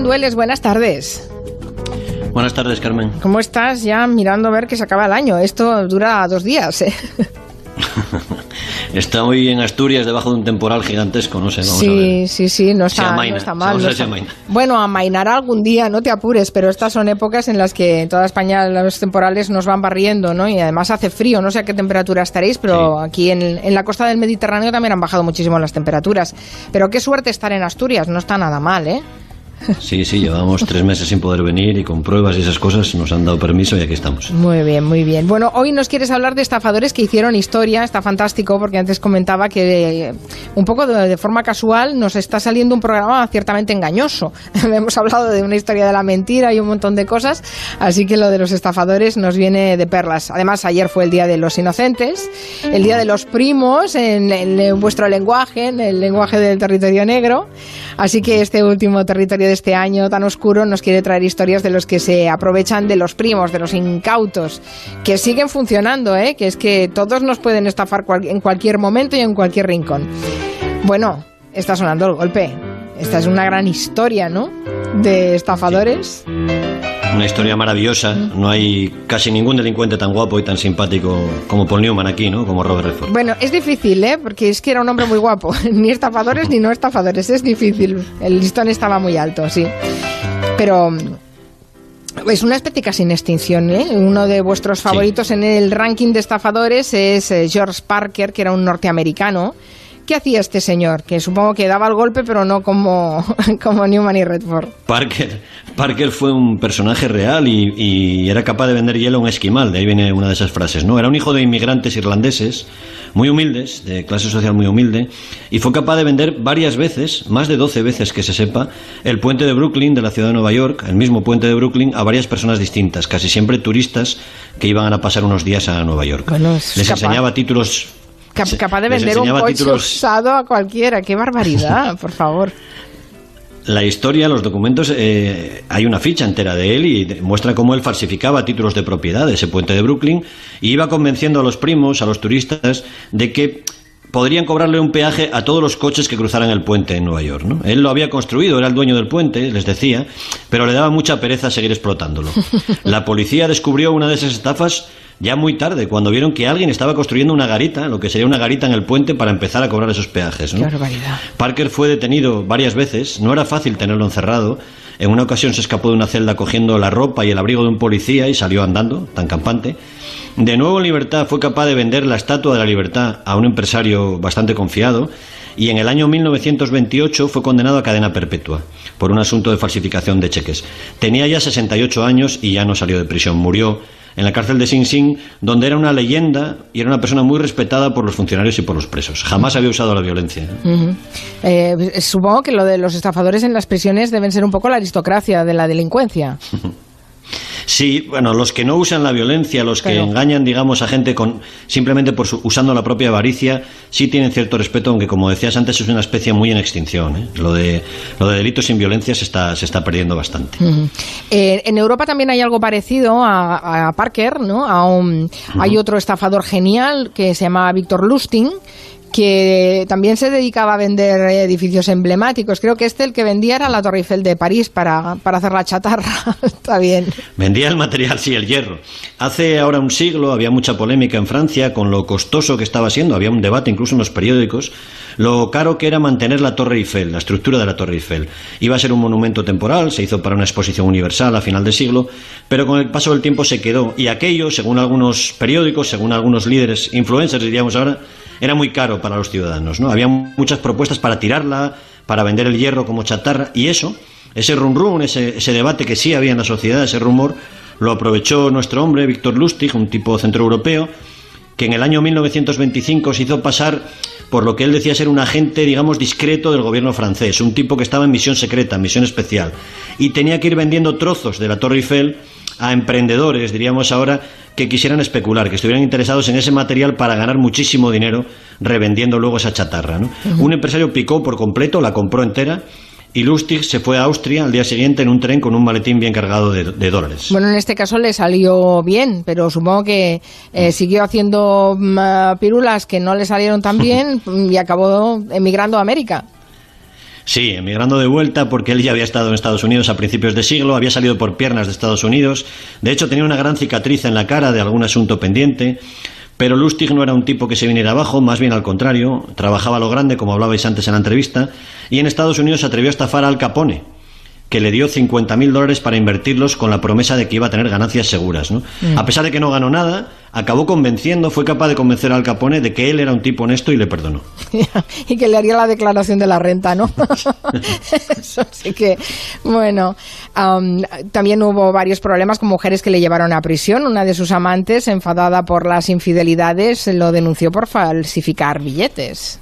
Cirueles, buenas tardes. Buenas tardes, Carmen. ¿Cómo estás? Ya mirando a ver que se acaba el año. Esto dura 2 días, ¿eh? Está hoy en Asturias debajo de un temporal gigantesco, no sé, vamos a ver. Sí, no está mal. Bueno, amainará algún día, no te apures, pero estas son épocas en las que en toda España los temporales nos van barriendo, ¿no? Y además hace frío, no sé a qué temperatura estaréis, pero sí. Aquí en la costa del Mediterráneo también han bajado muchísimo las temperaturas. Pero qué suerte estar en Asturias, no está nada mal, ¿eh? Sí, llevamos 3 meses sin poder venir y con pruebas y esas cosas nos han dado permiso y aquí estamos. Muy bien. Bueno, hoy nos quieres hablar de estafadores que hicieron historia. Está fantástico porque antes comentaba que un poco de forma casual nos está saliendo un programa ciertamente engañoso. Hemos hablado de una historia de la mentira y un montón de cosas, así que lo de los estafadores nos viene de perlas. Además, ayer fue el Día de los Inocentes, el Día de los Primos en vuestro lenguaje, en el lenguaje del territorio negro. Así que este último territorio de este año tan oscuro nos quiere traer historias de los que se aprovechan de los primos, de los incautos, que siguen funcionando, que es que todos nos pueden estafar en cualquier momento y en cualquier rincón. Bueno, está sonando el golpe. Esta es una gran historia, ¿no?, de estafadores. Una historia maravillosa. No hay casi ningún delincuente tan guapo y tan simpático como Paul Newman aquí, ¿no? Como Robert Redford. Bueno, es difícil, porque es que era un hombre muy guapo. Ni estafadores ni no estafadores. Es difícil. El listón estaba muy alto, sí. Pero es una especie casi en extinción, ¿eh? Uno de vuestros favoritos en el ranking de estafadores es George Parker, que era un norteamericano. ¿Qué hacía este señor? Que supongo que daba el golpe, pero no como Newman y Redford. Parker fue un personaje real y era capaz de vender hielo a un esquimal. De ahí viene una de esas frases, ¿no? Era un hijo de inmigrantes irlandeses, muy humildes, de clase social muy humilde, y fue capaz de vender varias veces, más de 12 veces que se sepa, el puente de Brooklyn de la ciudad de Nueva York, el mismo puente de Brooklyn, a varias personas distintas, casi siempre turistas que iban a pasar unos días a Nueva York. Bueno, les enseñaba títulos... Capaz de vender un coche usado a cualquiera. ¡Qué barbaridad! Por favor. La historia, los documentos, hay una ficha entera de él y muestra cómo él falsificaba títulos de propiedad de ese puente de Brooklyn y iba convenciendo a los primos, a los turistas, de que podrían cobrarle un peaje a todos los coches que cruzaran el puente en Nueva York, ¿no? Él lo había construido, era el dueño del puente, les decía, pero le daba mucha pereza seguir explotándolo. La policía descubrió una de esas estafas ya muy tarde, cuando vieron que alguien estaba construyendo una garita, lo que sería una garita en el puente para empezar a cobrar esos peajes, ¿no? ¡Qué barbaridad! Parker fue detenido varias veces, no era fácil tenerlo encerrado. En una ocasión se escapó de una celda cogiendo la ropa y el abrigo de un policía y salió andando, tan campante. De nuevo en libertad fue capaz de vender la Estatua de la Libertad a un empresario bastante confiado y en el año 1928 fue condenado a cadena perpetua por un asunto de falsificación de cheques. Tenía ya 68 años y ya no salió de prisión, murió en la cárcel de Sing Sing, donde era una leyenda y era una persona muy respetada por los funcionarios y por los presos. Jamás había usado la violencia. Supongo que lo de los estafadores en las prisiones deben ser un poco la aristocracia de la delincuencia. Sí, bueno, los que no usan la violencia, los que engañan, digamos, a gente simplemente usando la propia avaricia, sí tienen cierto respeto, aunque como decías antes es una especie muy en extinción, ¿eh? Lo de delitos sin violencia se está perdiendo bastante. En Europa también hay algo parecido a Parker, ¿no? Hay otro estafador genial que se llama Victor Lustig, que también se dedicaba a vender edificios emblemáticos. Creo que el que vendía era la Torre Eiffel de París para hacer la chatarra. Está bien. Vendía el material, sí, el hierro. Hace ahora un siglo había mucha polémica en Francia con lo costoso que estaba siendo. Había un debate incluso en los periódicos, lo caro que era mantener la Torre Eiffel, la estructura de la Torre Eiffel. Iba a ser un monumento temporal, se hizo para una exposición universal a final de siglo, pero con el paso del tiempo se quedó. Y aquello, según algunos periódicos, según algunos líderes, influencers diríamos ahora, era muy caro para los ciudadanos, ¿no? Había muchas propuestas para tirarla, para vender el hierro como chatarra, y ese rum, ese debate que sí había en la sociedad, ese rumor, lo aprovechó nuestro hombre, Victor Lustig, un tipo centroeuropeo, que en el año 1925 se hizo pasar por lo que él decía ser un agente, digamos, discreto del gobierno francés, un tipo que estaba en misión secreta, en misión especial, y tenía que ir vendiendo trozos de la Torre Eiffel a emprendedores, diríamos ahora, que quisieran especular, que estuvieran interesados en ese material para ganar muchísimo dinero revendiendo luego esa chatarra, ¿no? Un empresario picó por completo, la compró entera, y Lustig se fue a Austria al día siguiente en un tren con un maletín bien cargado de dólares. Bueno, en este caso le salió bien, pero supongo que siguió haciendo pirulas que no le salieron tan bien y acabó emigrando a América. Sí, emigrando de vuelta porque él ya había estado en Estados Unidos a principios de siglo, había salido por piernas de Estados Unidos, de hecho tenía una gran cicatriz en la cara de algún asunto pendiente, pero Lustig no era un tipo que se viniera abajo, más bien al contrario, trabajaba a lo grande, como hablabais antes en la entrevista, y en Estados Unidos se atrevió a estafar a Al Capone, que le dio $50.000 para invertirlos con la promesa de que iba a tener ganancias seguras, ¿no? A pesar de que no ganó nada, acabó convenciendo, fue capaz de convencer a Al Capone de que él era un tipo honesto y le perdonó. Y que le haría la declaración de la renta, ¿no? Eso sí que, bueno, también hubo varios problemas con mujeres que le llevaron a prisión. Una de sus amantes, enfadada por las infidelidades, lo denunció por falsificar billetes.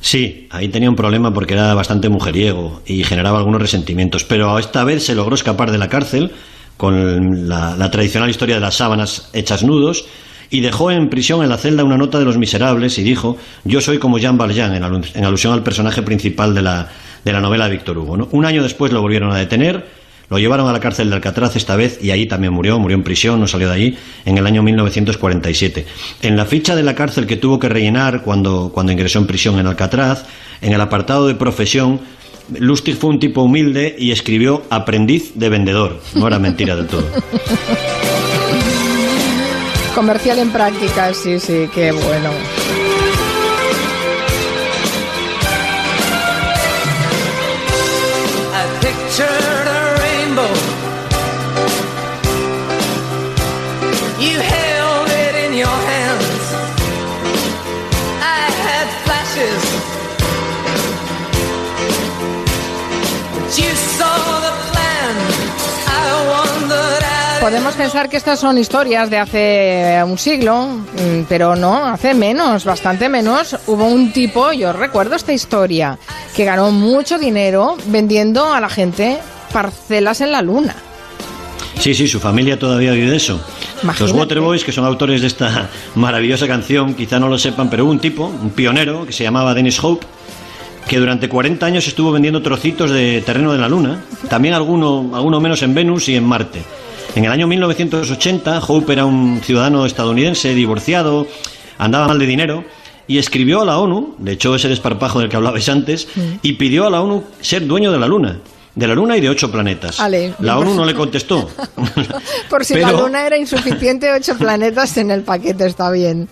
Sí, ahí tenía un problema porque era bastante mujeriego y generaba algunos resentimientos, pero esta vez se logró escapar de la cárcel con la tradicional historia de las sábanas hechas nudos y dejó en prisión en la celda una nota de Los Miserables y dijo: yo soy como Jean Valjean, en alusión al personaje principal de la novela de Víctor Hugo, ¿no? Un año después lo volvieron a detener, lo llevaron a la cárcel de Alcatraz esta vez y ahí también murió en prisión, no salió de allí, en el año 1947. En la ficha de la cárcel que tuvo que rellenar cuando ingresó en prisión en Alcatraz, en el apartado de profesión, Lustig fue un tipo humilde y escribió aprendiz de vendedor. No era mentira del todo. Comercial en práctica, sí, qué bueno. You held it in your hands. I had flashes, but you saw the plan. I wondered out. Podemos pensar que estas son historias de hace un siglo, pero no, hace menos, bastante menos. Hubo un tipo, yo recuerdo esta historia, que ganó mucho dinero vendiendo a la gente parcelas en la luna. Sí, su familia todavía vive de eso. Imagínate. Los Waterboys, que son autores de esta maravillosa canción, quizá no lo sepan, pero hubo un tipo, un pionero, que se llamaba Dennis Hope, que durante 40 años estuvo vendiendo trocitos de terreno de la Luna, también alguno menos en Venus y en Marte. En el año 1980, Hope era un ciudadano estadounidense, divorciado, andaba mal de dinero, y escribió a la ONU, de hecho ese desparpajo del que hablabais antes, y pidió a la ONU ser dueño de la Luna y de 8 planetas. La ONU no le contestó. Por si la Luna era insuficiente, 8 planetas en el paquete, está bien.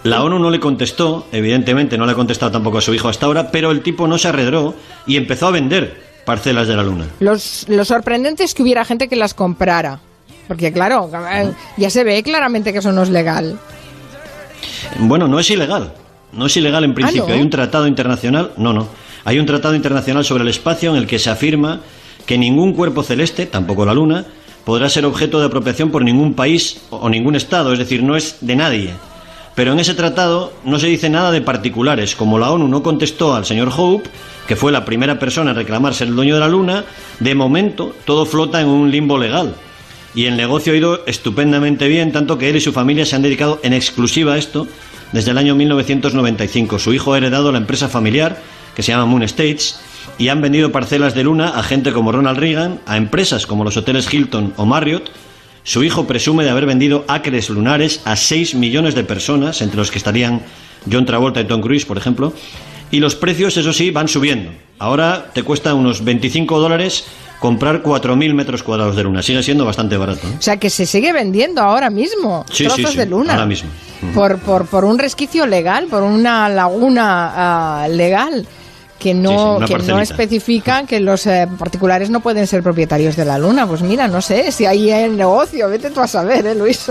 La ONU no le contestó, evidentemente no le ha contestado tampoco a su hijo hasta ahora, pero el tipo no se arredró y empezó a vender parcelas de la Luna. Lo sorprendente es que hubiera gente que las comprara, porque claro, ya se ve claramente que eso no es legal. Bueno, no es ilegal en principio. ¿No? Hay un tratado internacional, hay un tratado internacional sobre el espacio en el que se afirma que ningún cuerpo celeste, tampoco la Luna, podrá ser objeto de apropiación por ningún país o ningún estado, es decir, no es de nadie. Pero en ese tratado no se dice nada de particulares. Como la ONU no contestó al señor Hope, que fue la primera persona en reclamar ser el dueño de la Luna, de momento todo flota en un limbo legal. Y el negocio ha ido estupendamente bien, tanto que él y su familia se han dedicado en exclusiva a esto desde el año 1995. Su hijo ha heredado la empresa familiar, que se llama Moon Estates, y han vendido parcelas de Luna a gente como Ronald Reagan, a empresas como los hoteles Hilton o Marriott. Su hijo presume de haber vendido acres lunares a 6 millones de personas, entre los que estarían John Travolta y Tom Cruise, por ejemplo. Y los precios, eso sí, van subiendo. Ahora te cuesta unos $25 comprar 4.000 metros cuadrados de Luna. Sigue siendo bastante barato, ¿eh? O sea, que se sigue vendiendo ahora mismo trozos de Luna. Ahora mismo. Por un resquicio legal, por una laguna legal. Que no especifica que los particulares no pueden ser propietarios de la Luna. Pues mira, no sé si ahí hay negocio, vete tú a saber, Luis.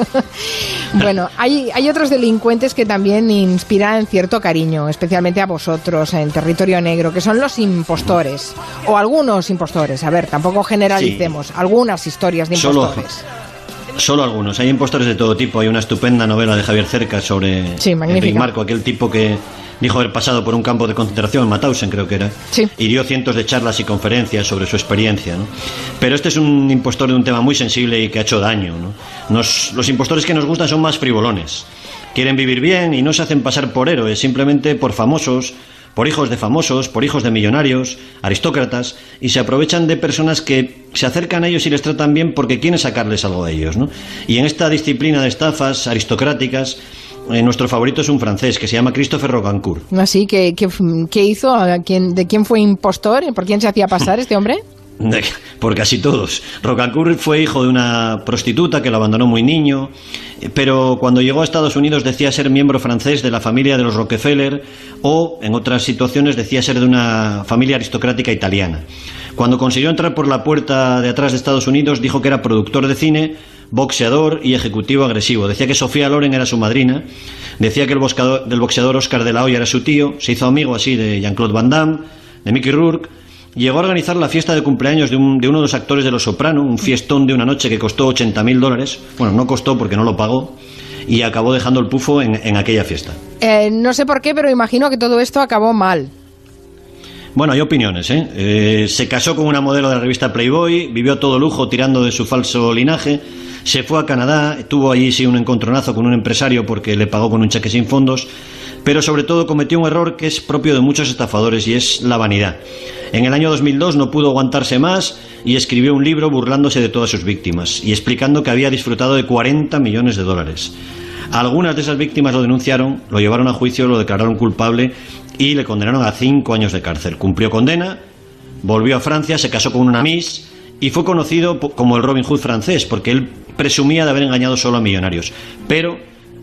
Bueno, hay otros delincuentes que también inspiran cierto cariño, especialmente a vosotros en Territorio Negro, que son los impostores, o algunos impostores. A ver, tampoco generalicemos, algunas historias de impostores. Solo algunos, hay impostores de todo tipo. Hay una estupenda novela de Javier Cercas sobre Enrique Marco, aquel tipo que dijo haber pasado por un campo de concentración en Mauthausen, creo que era, y dio cientos de charlas y conferencias sobre su experiencia, ¿no? Pero este es un impostor de un tema muy sensible y que ha hecho daño, ¿no? Los impostores que nos gustan son más frivolones, quieren vivir bien y no se hacen pasar por héroes, simplemente por famosos, por hijos de famosos, por hijos de millonarios, aristócratas, y se aprovechan de personas que se acercan a ellos y les tratan bien porque quieren sacarles algo a ellos, ¿no? Y en esta disciplina de estafas aristocráticas nuestro favorito es un francés que se llama Christopher Rocancourt. Así que, ¿qué hizo? ¿De quién fue impostor? ¿Por quién se hacía pasar este hombre? Por casi todos. Rocancourt fue hijo de una prostituta que lo abandonó muy niño, pero cuando llegó a Estados Unidos decía ser miembro francés de la familia de los Rockefeller, o en otras situaciones decía ser de una familia aristocrática italiana. Cuando consiguió entrar por la puerta de atrás de Estados Unidos dijo que era productor de cine, boxeador y ejecutivo agresivo. Decía que Sofía Loren era su madrina, decía que el boxeador Oscar de la Hoya era su tío, se hizo amigo así de Jean-Claude Van Damme, de Mickey Rourke. Llegó a organizar la fiesta de cumpleaños de uno de los actores de Los Soprano, un fiestón de una noche que costó $80.000. Bueno, no costó porque no lo pagó, y acabó dejando el pufo en aquella fiesta. No sé por qué, pero imagino que todo esto acabó mal. Bueno, hay opiniones, se casó con una modelo de la revista Playboy, vivió a todo lujo tirando de su falso linaje, se fue a Canadá, tuvo allí sí un encontronazo con un empresario porque le pagó con un cheque sin fondos, pero sobre todo cometió un error que es propio de muchos estafadores y es la vanidad. En el año 2002 no pudo aguantarse más y escribió un libro burlándose de todas sus víctimas y explicando que había disfrutado de $40 millones. Algunas de esas víctimas lo denunciaron, lo llevaron a juicio, lo declararon culpable y le condenaron a 5 años de cárcel. Cumplió condena, volvió a Francia, se casó con una Miss y fue conocido como el Robin Hood francés porque él presumía de haber engañado solo a millonarios. Pero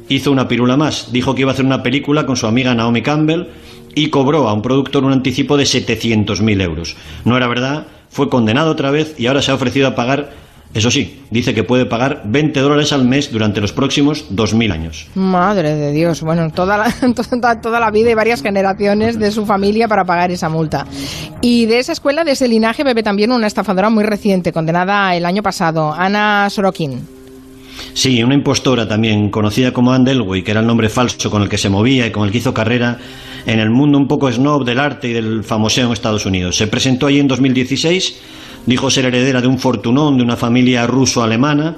hizo una pirula más, dijo que iba a hacer una película con su amiga Naomi Campbell y cobró a un productor un anticipo de 700.000 euros. No era verdad, fue condenado otra vez y ahora se ha ofrecido a pagar, eso sí, dice que puede pagar $20 al mes durante los próximos 2000 años. Madre de Dios, bueno, toda la vida y varias generaciones de su familia para pagar esa multa. Y de esa escuela, de ese linaje, bebe también una estafadora muy reciente, condenada el año pasado, Anna Sorokin. Sí, una impostora también, conocida como Anne Delwey, que era el nombre falso con el que se movía y con el que hizo carrera en el mundo un poco snob del arte y del famoseo en Estados Unidos. Se presentó allí en 2016, dijo ser heredera de un fortunón de una familia ruso-alemana,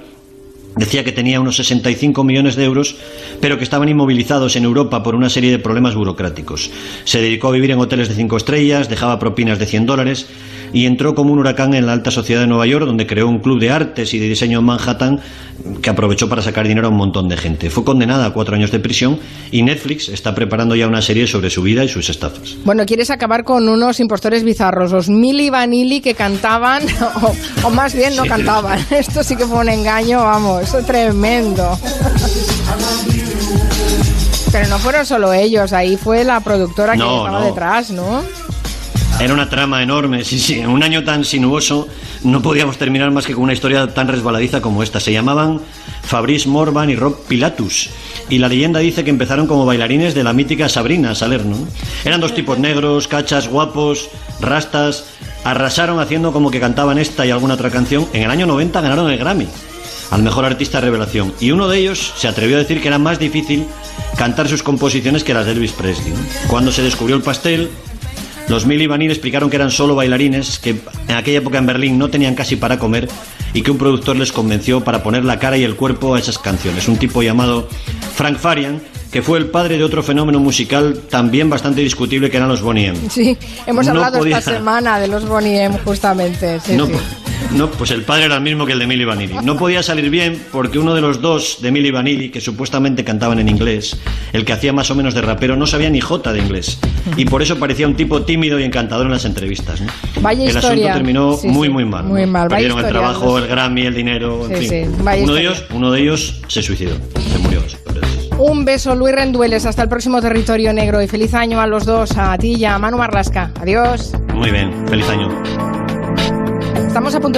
decía que tenía unos 65 millones de euros, pero que estaban inmovilizados en Europa por una serie de problemas burocráticos. Se dedicó a vivir en hoteles de 5 estrellas, dejaba propinas de $100 y entró como un huracán en la alta sociedad de Nueva York, donde creó un club de artes y de diseño en Manhattan que aprovechó para sacar dinero a un montón de gente. Fue condenada a 4 años de prisión y Netflix está preparando ya una serie sobre su vida y sus estafas. Bueno, quieres acabar con unos impostores bizarros, los Milli Vanilli que cantaban, o más bien no cantaban. Esto sí que fue un engaño, vamos, tremendo. Pero no fueron solo ellos, ahí fue la productora que estaba detrás, ¿no? Era una trama enorme, sí. En un año tan sinuoso no podíamos terminar más que con una historia tan resbaladiza como esta. Se llamaban Fabrice Morvan y Rob Pilatus. Y la leyenda dice que empezaron como bailarines de la mítica Sabrina Salerno. Eran 2 tipos negros, cachas, guapos, rastas. Arrasaron haciendo como que cantaban esta y alguna otra canción. En el año 90 ganaron el Grammy al mejor artista revelación. Y uno de ellos se atrevió a decir que era más difícil cantar sus composiciones que las de Elvis Presley. Cuando se descubrió el pastel, los Milli Vanilli explicaron que eran solo bailarines, que en aquella época en Berlín no tenían casi para comer y que un productor les convenció para poner la cara y el cuerpo a esas canciones. Un tipo llamado Frank Farian, que fue el padre de otro fenómeno musical también bastante discutible que eran los Boney M. Sí, hemos hablado esta semana de los Boney M justamente. Sí, No, pues el padre era el mismo que el de Milli Vanilli. No podía salir bien porque uno de los dos de Milli Vanilli, que supuestamente cantaban en inglés, el que hacía más o menos de rapero, no sabía ni jota de inglés. Y por eso parecía un tipo tímido y encantador en las entrevistas, ¿no? Vaya el historia. asunto terminó muy mal. Muy mal. Perdieron el trabajo, el Grammy, el dinero, en fin. Uno de ellos se suicidó, se murió. Un beso, Luis Rendueles. Hasta el próximo Territorio Negro y feliz año a los dos, a ti y a Manu Marlasca. Adiós. Muy bien, feliz año. Estamos a punto de